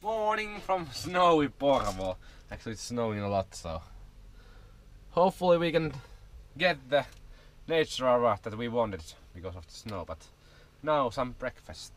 morning from snowy Porvoo. Actually it's snowing a lot, so hopefully we can get the nature that we wanted because of the snow, but now some breakfast.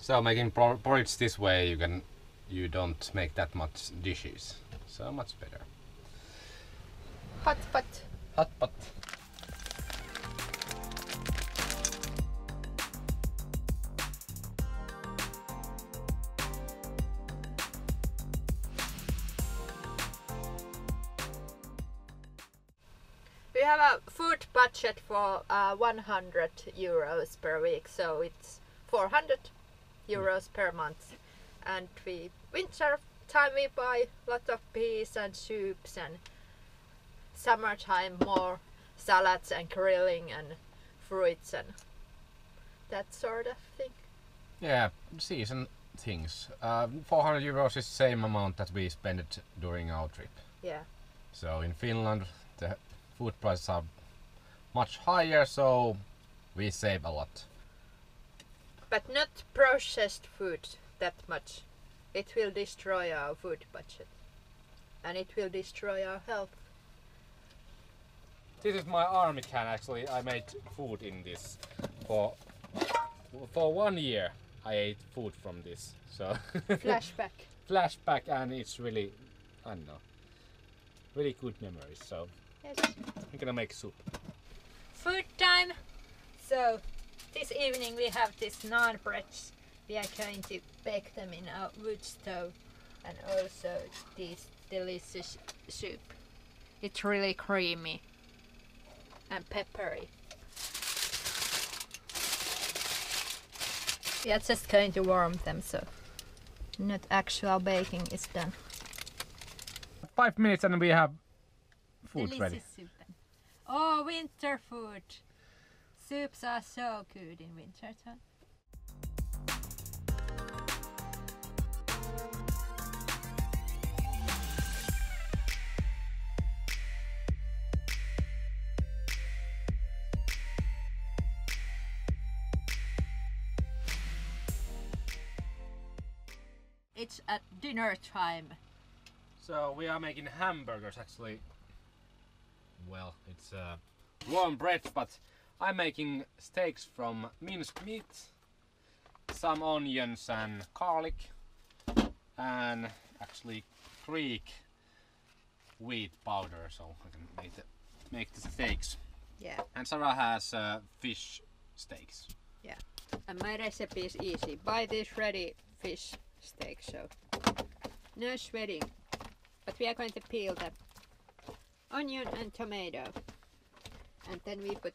So making porridge this way, you don't make that much dishes. So much better. Hot pot. Hot pot. We have a food budget for 100 euros per week, so it's 400 euros per month. And winter time we buy a lot of peas and soups, and summertime more salads and grilling and fruits and that sort of thing. Yeah, season things. 400 euros is the same amount that we spent during our trip. Yeah. So in Finland the food prices are much higher, so we save a lot. But not processed food that much. It will destroy our food budget. And it will destroy our health. This is my army can actually. I made food in this. For 1 year I ate food from this. So Flashback. Flashback, and it's really, I don't know, really good memories. So Yes. I'm gonna make soup. Food time! So this evening we have these naan breads. We are going to bake them in our wood stove, and also this delicious soup. It's really creamy and peppery. We are just going to warm them, so not actual baking is done. 5 minutes and we have food Delicious ready. soup. Oh, winter food! Soups are so good in winter time. It's at dinner time. So we are making hamburgers actually. Well, it's warm bread, but I'm making steaks from minced meat, some onions and garlic, and actually Greek wheat powder, so I can make the steaks. Yeah. And Sarah has fish steaks. Yeah. And my recipe is easy. Buy this ready fish steak, so no sweating. But we are going to peel the onion and tomato, and then we put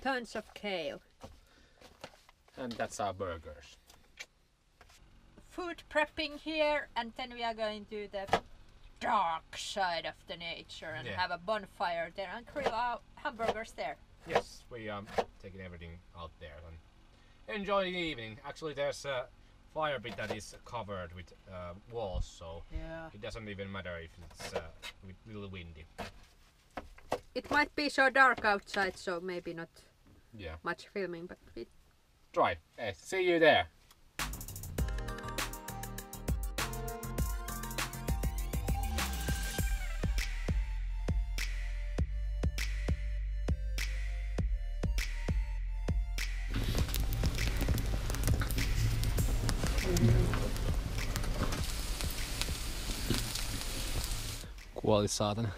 tons of kale. And that's our burgers. Food prepping here, and then we are going to the dark side of the nature and have a bonfire there and grill our hamburgers there. Yes, we are taking everything out there and enjoy the evening. Actually, there's a fire pit that is covered with walls, so it doesn't even matter if it's a little windy. It might be so dark outside, so maybe not much filming, but we try. Hey, see you there. Kuoli saatana.